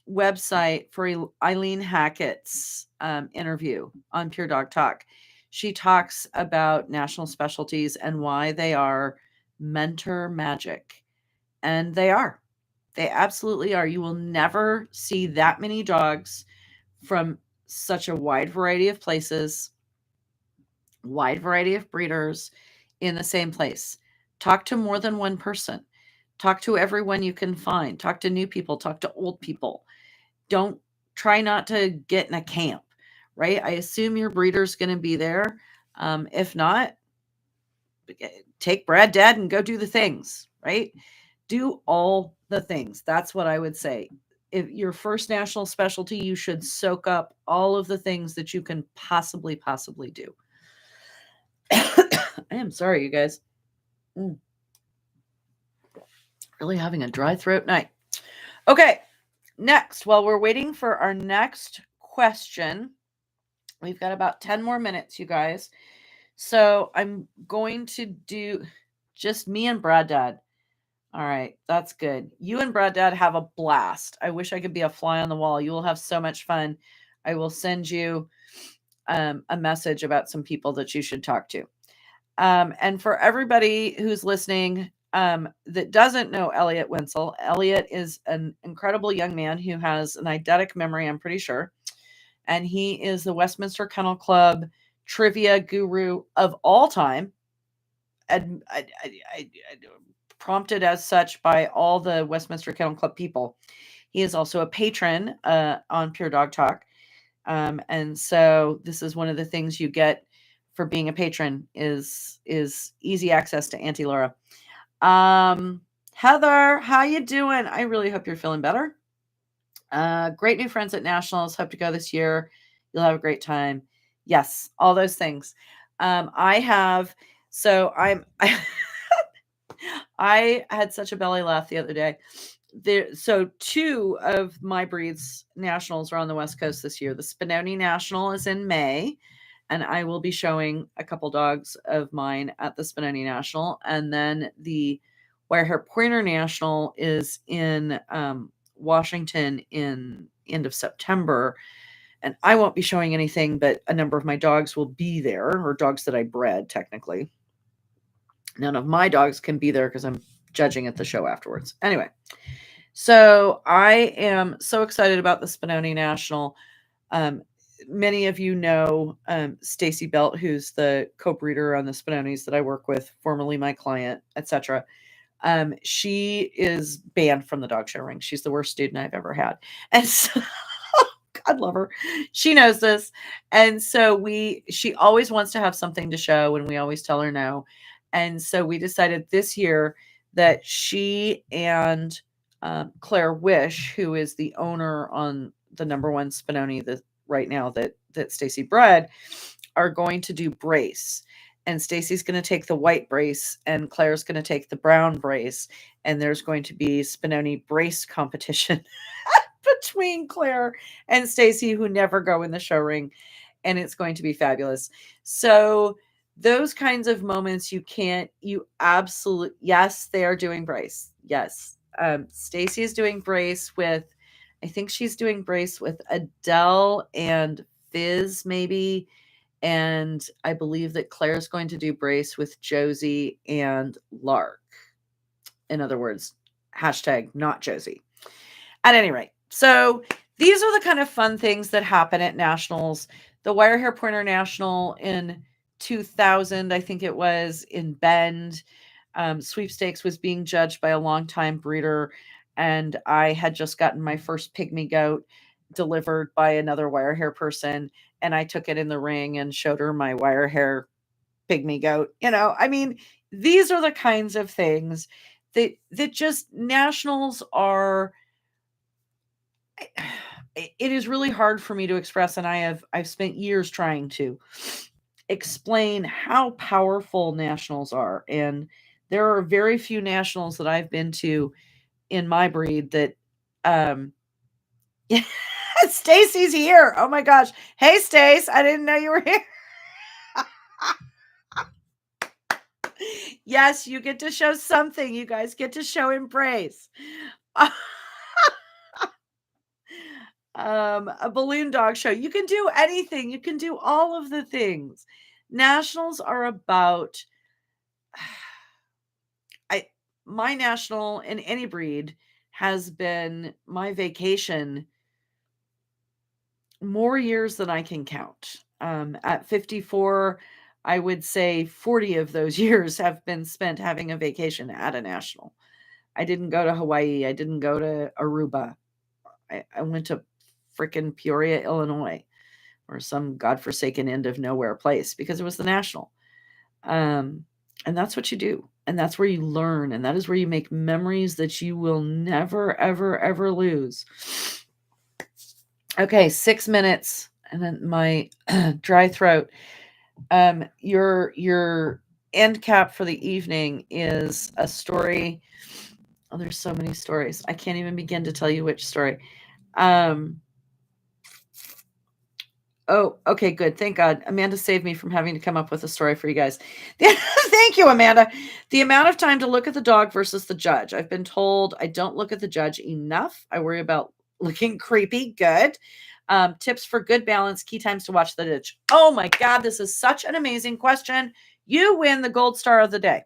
website for Eileen Hackett's interview on Pure Dog Talk. She talks about national specialties and why they are mentor magic. And they are. They absolutely are. You will never see that many dogs from such a wide variety of places, wide variety of breeders in the same place. Talk to more than one person. Talk to everyone you can find. Talk to new people. Talk to old people. Don't try not to get in a camp, right? I assume your breeder's going to be there. If not, take Brad Dad and go do the things, right? Do all the things. That's what I would say. If your first national specialty, you should soak up all of the things that you can possibly do. I am sorry, you guys. Really having a dry throat night. Okay, next, while we're waiting for our next question, we've got about 10 more minutes, you guys. So I'm going to do just me and Brad Dad. All right, that's good. You and Brad Dad have a blast. I wish I could be a fly on the wall. You will have so much fun. I will send you a message about some people that you should talk to. And for everybody who's listening that doesn't know Elliot Wenzel, Elliot is an incredible young man who has an eidetic memory, I'm pretty sure. And he is the Westminster Kennel Club trivia guru of all time. And prompted as such by all the Westminster Kennel Club people. He is also a patron on Pure Dog Talk. And so this is one of the things you get for being a patron is easy access to Auntie Laura. Heather, how you doing? I really hope you're feeling better. Great new friends at Nationals. Hope to go this year. You'll have a great time. Yes, all those things. I have. So I'm. I had such a belly laugh the other day. So two of my breeds nationals are on the West Coast this year. The Spinoni National is in May, and I will be showing a couple dogs of mine at the Spinoni National. And then the Wirehair Pointer National is in Washington in end of September. And I won't be showing anything, but a number of my dogs will be there, or dogs that I bred technically. None of my dogs can be there because I'm judging at the show afterwards. Anyway, so I am so excited about the Spinoni National. Many of you know Stacy Belt, who's the co-breeder on the Spinonis that I work with, formerly my client, etc. She is banned from the dog show ring. She's the worst student I've ever had. And so God love her. She knows this. And so she always wants to have something to show, and we always tell her no. And so we decided this year that she and Claire Wish, who is the owner on the number one Spinoni right now that Stacy bred, are going to do brace. And Stacy's going to take the white brace, and Claire's going to take the brown brace. And there's going to be Spinoni brace competition between Claire and Stacy, who never go in the show ring. And it's going to be fabulous. So those kinds of moments you absolutely, yes, they are doing brace. Yes. Stacy is doing brace with, I think she's doing brace with Adele and Fizz maybe. And I believe that Claire's going to do brace with Josie and Lark. In other words, hashtag not Josie. At any rate, so these are the kind of fun things that happen at nationals. The Wirehair Pointer National in 2000, I think it was, in Bend. Sweepstakes was being judged by a longtime breeder, and I had just gotten my first pygmy goat delivered by another Wirehair person, and I took it in the ring and showed her my Wirehair pygmy goat. I mean, these are the kinds of things that just nationals are. It is really hard for me to express, and I've spent years trying to explain how powerful nationals are. And there are very few nationals that I've been to in my breed that Stacy's here. Oh my gosh. Hey Stace, I didn't know you were here. Yes, you get to show something. You guys get to show embrace. A balloon dog show. You can do anything. You can do all of the things. Nationals are about, my national in any breed has been my vacation more years than I can count. At 54, I would say 40 of those years have been spent having a vacation at a national. I didn't go to Hawaii. I didn't go to Aruba. I went to frickin' Peoria, Illinois, or some godforsaken end of nowhere place because it was the national. And that's what you do. And that's where you learn. And that is where you make memories that you will never, ever, ever lose. Okay, 6 minutes. And then my dry throat. Your end cap for the evening is a story. Oh, there's so many stories. I can't even begin to tell you which story. Oh, okay, good. Thank God. Amanda saved me from having to come up with a story for you guys. Thank you, Amanda. The amount of time to look at the dog versus the judge. I've been told I don't look at the judge enough. I worry about looking creepy. Good. Tips for good balance, key times to watch the judge. Oh my God, this is such an amazing question. You win the gold star of the day.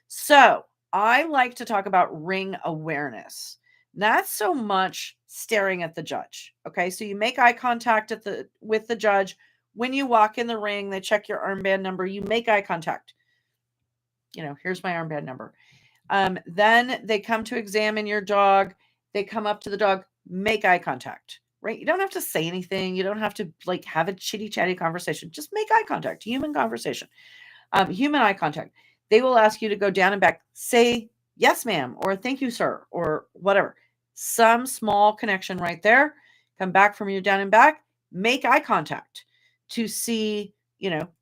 So I like to talk about ring awareness. Not so much staring at the judge. Okay. So you make eye contact with the judge. When you walk in the ring, they check your armband number. You make eye contact. Here's my armband number. Then they come to examine your dog. They come up to the dog, make eye contact, right? You don't have to say anything. You don't have to have a chitty chatty conversation. Just make eye contact, human conversation, human eye contact. They will ask you to go down and back, say, yes, ma'am, or thank you, sir, or whatever. Some small connection right there. Come back from your down and back, make eye contact to see,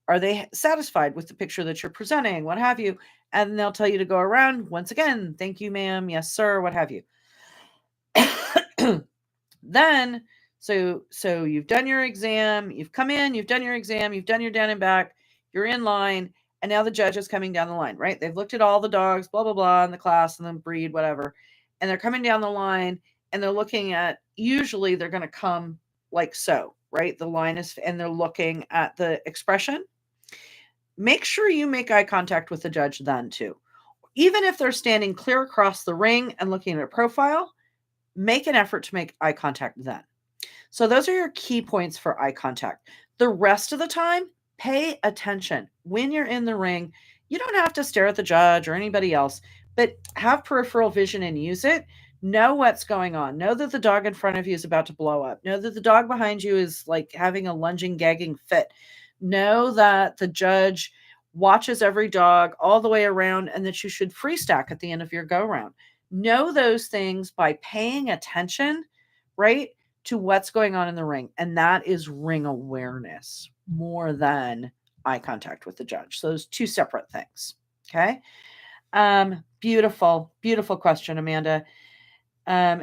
are they satisfied with the picture that you're presenting, what have you? And they'll tell you to go around once again. Thank you, ma'am. Yes, sir. What have you? Then, so you've done your exam, you've come in, you've done your exam, you've done your down and back, you're in line, and now the judge is coming down the line, right? They've looked at all the dogs, blah, blah, blah, in the class and the breed, whatever. And they're coming down the line and they're looking at, usually they're going to come like so, right? The line is, and they're looking at the expression. Make sure you make eye contact with the judge then too. Even if they're standing clear across the ring and looking at a profile, make an effort to make eye contact then. So those are your key points for eye contact. The rest of the time, pay attention. When you're in the ring, you don't have to stare at the judge or anybody else, but have peripheral vision and use it. Know what's going on. Know that the dog in front of you is about to blow up. Know that the dog behind you is having a lunging, gagging fit. Know that the judge watches every dog all the way around and that you should free stack at the end of your go round. Know those things by paying attention, right, to what's going on in the ring. And that is ring awareness more than eye contact with the judge. So those two separate things. Okay. Beautiful, beautiful question, Amanda.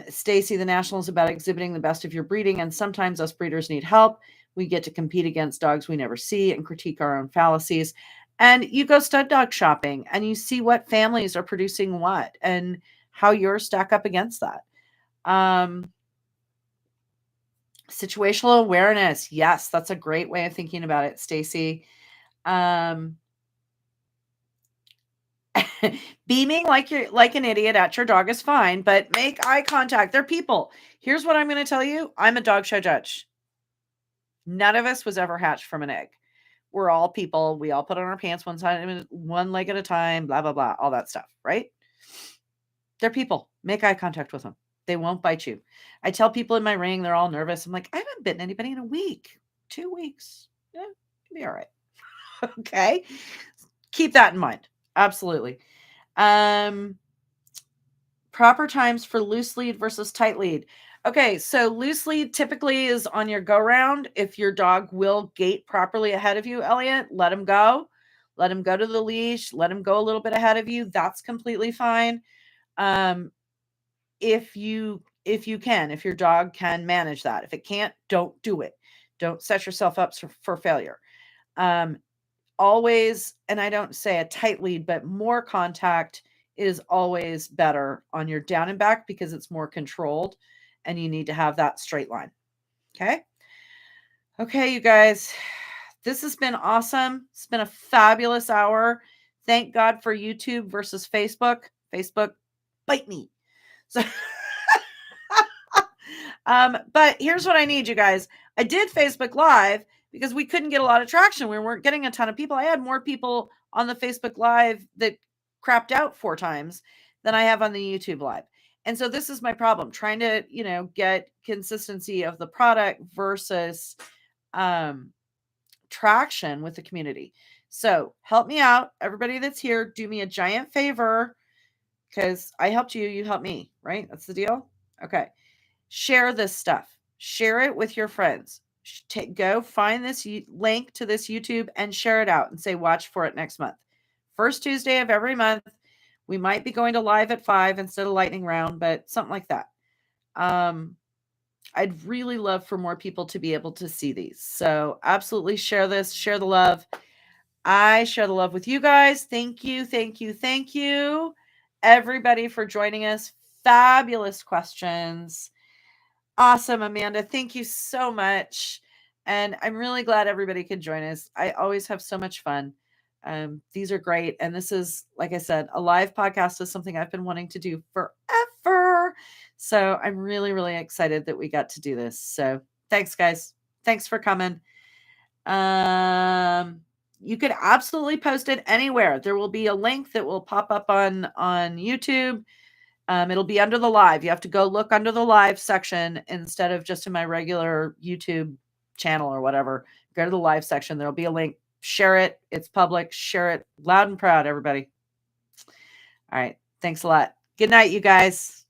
Stacy, the national is about exhibiting the best of your breeding. And sometimes us breeders need help. We get to compete against dogs we never see and critique our own fallacies. And you go stud dog shopping and you see what families are producing what and how yours stack up against that. Situational awareness. Yes, that's a great way of thinking about it, Stacy. Beaming like you're like an idiot at your dog is fine, but make eye contact. They're people. Here's what I'm going to tell you. I'm a dog show judge. None of us was ever hatched from an egg. We're all people. We all put on our pants one leg at a time, blah, blah, blah, all that stuff, right? They're people. Make eye contact with them. They won't bite you. I tell people in my ring, they're all nervous. I'm like, I haven't bitten anybody in a week, 2 weeks. Yeah, it'll be all right. Okay. Keep that in mind. Absolutely. Proper times for loose lead versus tight lead. Okay, so loose lead typically is on your go round. If your dog will gait properly ahead of you, Elliot, let him go. Let him go to the leash. Let him go a little bit ahead of you. That's completely fine. If your dog can manage that. If it can't, don't do it. Don't set yourself up for failure. Always, and I don't say a tight lead, but more contact is always better on your down and back because it's more controlled and you need to have that straight line. Okay. Okay, you guys, This has been awesome. It's been a fabulous hour. Thank God for YouTube versus Facebook. Facebook, bite me. So, but here's what I need, you guys. I did Facebook Live because we couldn't get a lot of traction. We weren't getting a ton of people. I had more people on the Facebook Live that crapped out 4 times than I have on the YouTube Live. And so this is my problem, trying to, get consistency of the product versus traction with the community. So help me out. Everybody that's here, do me a giant favor because I helped you, you helped me, right? That's the deal. Okay. Share this stuff. Share it with your friends. Go find this link to this YouTube and share it out and say, watch for it next month. First Tuesday of every month. We might be going to live at 5 instead of lightning round, but something like that. I'd really love for more people to be able to see these. So absolutely share this, share the love. I share the love with you guys. Thank you, thank you, thank you, everybody, for joining us. Fabulous questions. Awesome, Amanda. Thank you so much. And I'm really glad everybody could join us. I always have so much fun. These are great. And this is, like I said, a live podcast is something I've been wanting to do forever. So I'm really, really excited that we got to do this. So thanks, guys. Thanks for coming. You could absolutely post it anywhere. There will be a link that will pop up on YouTube. It'll be under the live. You have to go look under the live section instead of just in my regular YouTube channel or whatever. Go to the live section. There'll be a link. Share it. It's public. Share it loud and proud, everybody. All right. Thanks a lot. Good night, you guys.